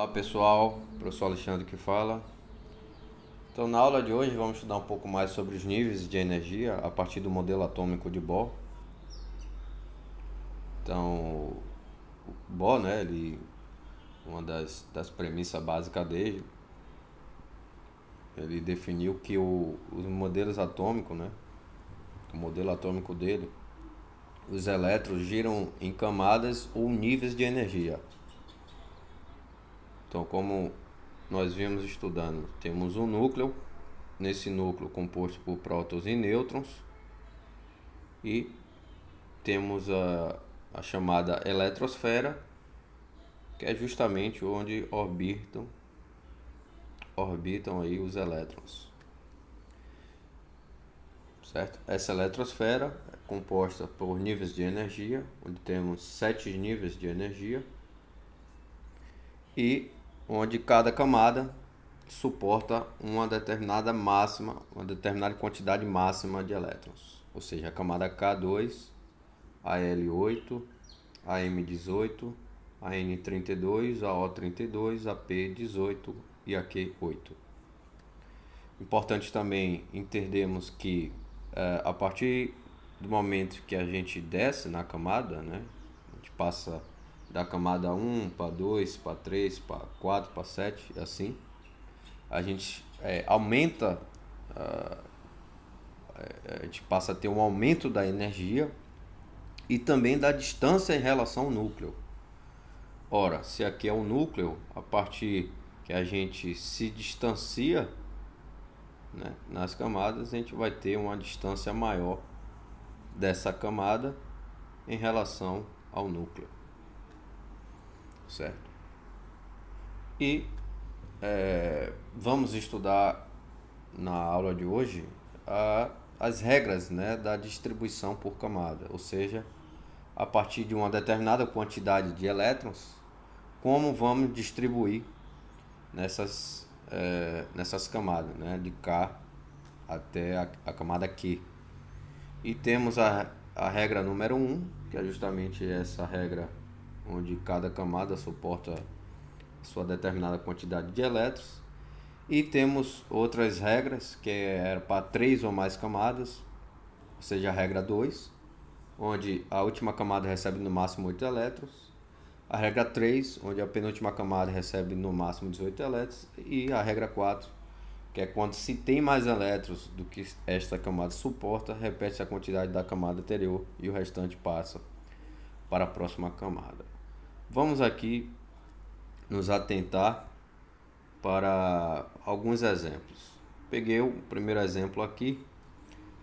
Olá pessoal, professor Alexandre que fala. Então na aula de hoje vamos estudar um pouco mais sobre os níveis de energia a partir do modelo atômico de Bohr. Então o Bohr, né, uma das premissas básicas dele, ele definiu que os modelos atômicos, né, o modelo atômico dele, os elétrons giram em camadas ou níveis de energia. Então, como nós vimos estudando, temos um núcleo, nesse núcleo composto por prótons e nêutrons, e temos a chamada eletrosfera, que é justamente onde orbitam aí os elétrons, certo? Essa eletrosfera é composta por níveis de energia, onde temos 7 níveis de energia, e onde cada camada suporta uma determinada quantidade máxima de elétrons. Ou seja, a camada K2, a L8, a M18, a N32, a O32, a P18 e a Q8. Importante também entendermos que a partir do momento que a gente desce na camada, né, a gente passa da camada 1 para 2, para 3, para 4, para 7, assim, a gente aumenta, a gente passa a ter um aumento da energia e também da distância em relação ao núcleo. Ora, se aqui é o núcleo, a partir que a gente se distancia, né, nas camadas, a gente vai ter uma distância maior dessa camada em relação ao núcleo, certo? E vamos estudar na aula de hoje as regras, né, da distribuição por camada, ou seja, a partir de uma determinada quantidade de elétrons, como vamos distribuir nessas camadas, né, de K até a camada Q. E temos a regra número 1, que é justamente essa regra onde cada camada suporta sua determinada quantidade de elétrons. E temos outras regras, que é para 3 ou mais camadas, ou seja, a regra 2, onde a última camada recebe no máximo 8 elétrons. A regra 3, onde a penúltima camada recebe no máximo 18 elétrons. E a regra 4, que é quando se tem mais elétrons do que esta camada suporta, repete a quantidade da camada anterior e o restante passa para a próxima camada. Vamos aqui nos atentar para alguns exemplos. Peguei o primeiro exemplo aqui,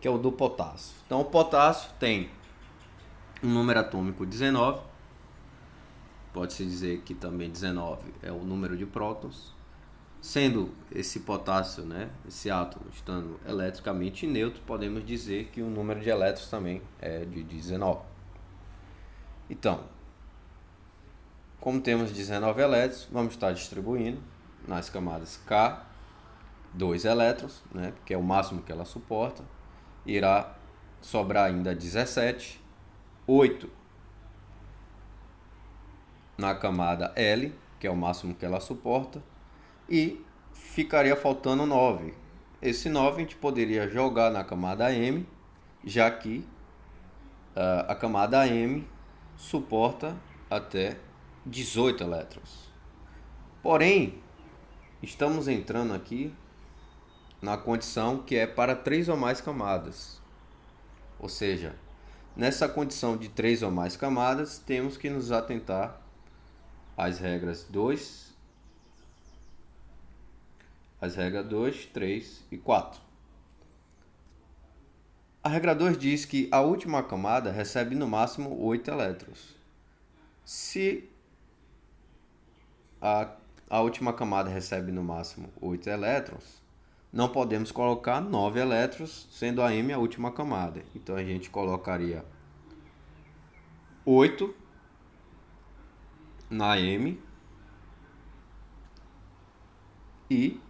que é o do potássio. Então, o potássio tem um número atômico 19. Pode-se dizer que também 19 é o número de prótons. Sendo esse potássio, né, esse átomo, estando eletricamente neutro, podemos dizer que o número de elétrons também é de 19. Então, como temos 19 elétrons, vamos estar distribuindo nas camadas K 2 elétrons, né, que é o máximo que ela suporta. Irá sobrar ainda 17, 8 na camada L, que é o máximo que ela suporta, e ficaria faltando 9. Esse 9 a gente poderia jogar na camada M, já que a camada M suporta até 18 elétrons. Porém, estamos entrando aqui na condição que é para 3 ou mais camadas. Ou seja, nessa condição de 3 ou mais camadas, temos que nos atentar às regras 2, 3 e 4. A regra 2 diz que a última camada recebe no máximo 8 elétrons. Se a última camada recebe no máximo 8 elétrons, não podemos colocar 9 elétrons, sendo a M a última camada. Então a gente colocaria 8 na M e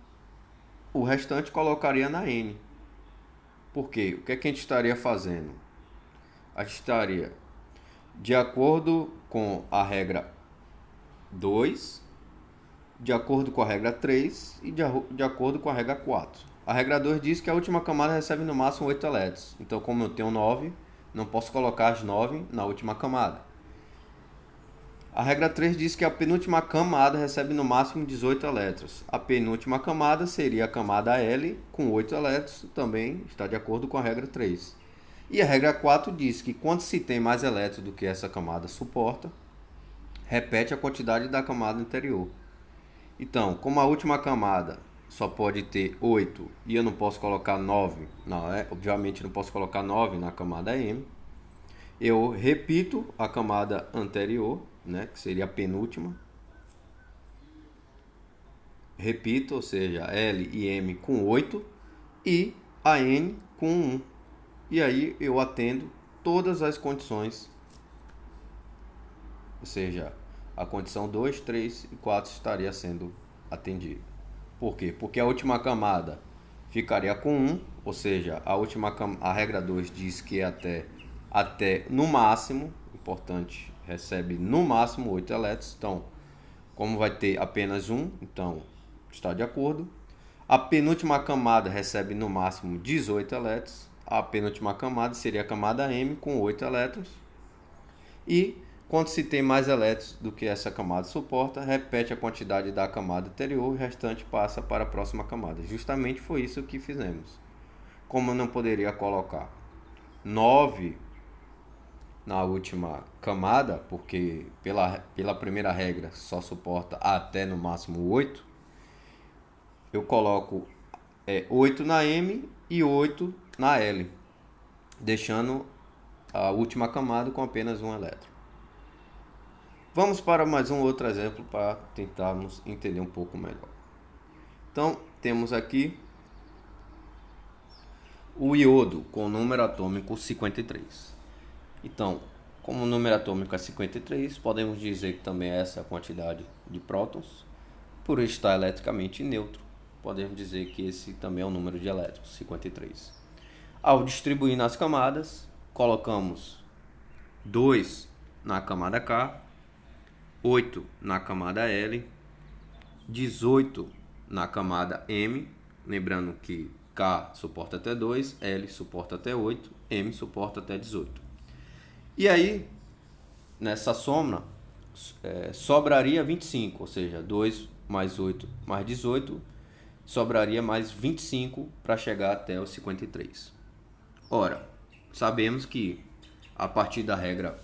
o restante colocaria na N. Por quê? O que é que a gente estaria fazendo? A gente estaria, de acordo com a regra 2, de acordo com a regra 3 e de acordo com a regra 4. A regra 2 diz que a última camada recebe no máximo 8 elétrons. Então, como eu tenho 9, não posso colocar as 9 na última camada. A regra 3 diz que a penúltima camada recebe no máximo 18 elétrons. A penúltima camada seria a camada L com 8 elétrons, também está de acordo com a regra 3. E a regra 4 diz que quando se tem mais elétrons do que essa camada suporta, repete a quantidade da camada anterior. Então, como a última camada só pode ter 8 e eu não posso colocar 9, obviamente não posso colocar 9 na camada M, eu repito a camada anterior, que seria a penúltima. Repito, ou seja, L e M com 8 e a N com 1. E aí eu atendo todas as condições, ou seja, a condição 2, 3 e 4 estaria sendo atendida. Por quê? Porque a última camada ficaria com 1, ou seja, a regra 2 diz que é até no máximo, importante, recebe no máximo 8 elétrons. Então, como vai ter apenas 1, então está de acordo. A penúltima camada recebe no máximo 18 elétrons. A penúltima camada seria a camada M com 8 elétrons. E quando se tem mais elétrons do que essa camada suporta, repete a quantidade da camada anterior e o restante passa para a próxima camada. Justamente foi isso que fizemos. Como eu não poderia colocar 9 na última camada, porque pela primeira regra só suporta até no máximo 8, eu coloco 8 na M e 8 na L, deixando a última camada com apenas um elétron. Vamos para mais um outro exemplo para tentarmos entender um pouco melhor. Então, temos aqui o iodo com o número atômico 53. Então, como o número atômico é 53, podemos dizer que também é essa a quantidade de prótons. Por estar eletricamente neutro, podemos dizer que esse também é o número de elétrons, 53. Ao distribuir nas camadas, colocamos 2 na camada K, 8 na camada L, 18 na camada M, lembrando que K suporta até 2, L suporta até 8, M suporta até 18. E aí, nessa soma, sobraria 25, ou seja, 2 mais 8 mais 18, sobraria mais 25 para chegar até os 53. Ora, sabemos que a partir da regra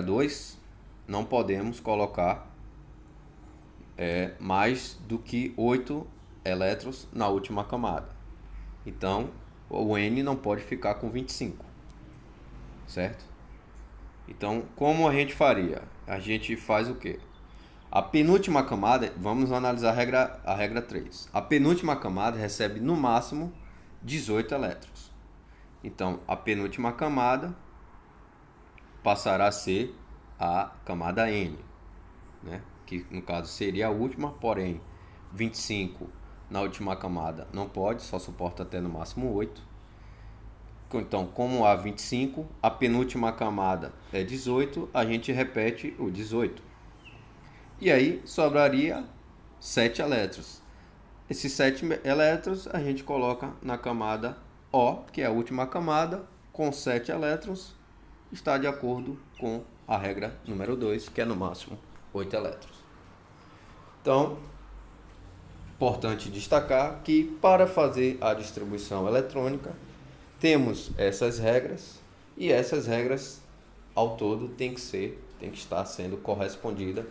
2, não podemos colocar mais do que 8 elétrons na última camada. Então, o N não pode ficar com 25, certo? Então, como a gente faria? A gente faz o quê? A penúltima camada, vamos analisar a regra 3. A penúltima camada recebe no máximo 18 elétrons. Então, a penúltima camada passará a ser a camada N, que no caso seria a última, porém 25 na última camada não pode, só suporta até no máximo 8. Então, como há 25, a penúltima camada é 18, a gente repete o 18. E aí sobraria 7 elétrons. Esses 7 elétrons a gente coloca na camada O, que é a última camada, com 7 elétrons, está de acordo com a regra número 2, que é no máximo 8 elétrons. Então, importante destacar que para fazer a distribuição eletrônica, temos essas regras, e essas regras ao todo tem que estar sendo correspondida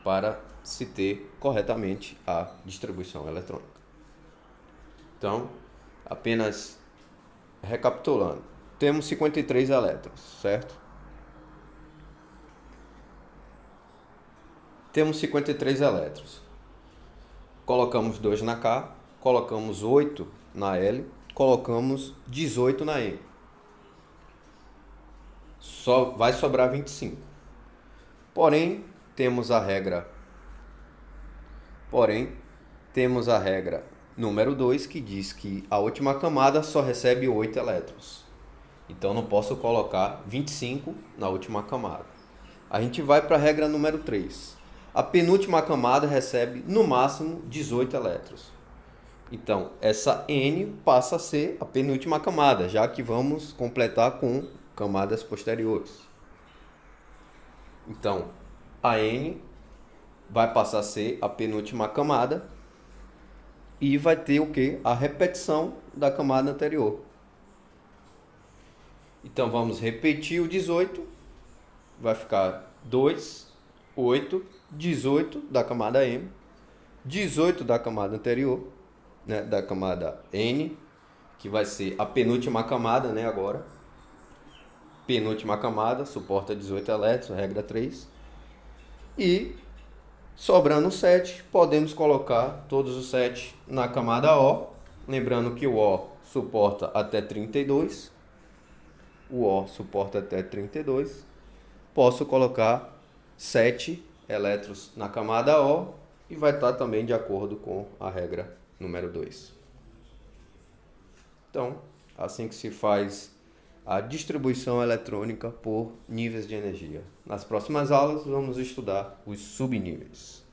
para se ter corretamente a distribuição eletrônica. Então, apenas recapitulando, temos 53 elétrons, certo? Temos 53 elétrons. Colocamos 2 na K, colocamos 8 na L, colocamos 18 na M. Só vai sobrar 25. Porém, temos a regra número 2, que diz que a última camada só recebe 8 elétrons. Então, não posso colocar 25 na última camada. A gente vai para a regra número 3. a penúltima camada recebe no máximo 18 elétrons. Então, essa N passa a ser a penúltima camada, já que vamos completar com camadas posteriores. Então, a N vai passar a ser a penúltima camada e vai ter o quê? A repetição da camada anterior. Então, vamos repetir o 18, vai ficar 2, 8, 18 da camada M, 18 da camada anterior, né, da camada N, que vai ser a penúltima camada, né, agora. Penúltima camada, suporta 18 elétrons, regra 3. E, sobrando 7, podemos colocar todos os 7 na camada O. Lembrando que o O suporta até 32. O O suporta até 32. Posso colocar 7 elétrons na camada O e vai estar também de acordo com a regra número 2. Então, assim que se faz a distribuição eletrônica por níveis de energia. Nas próximas aulas, vamos estudar os subníveis.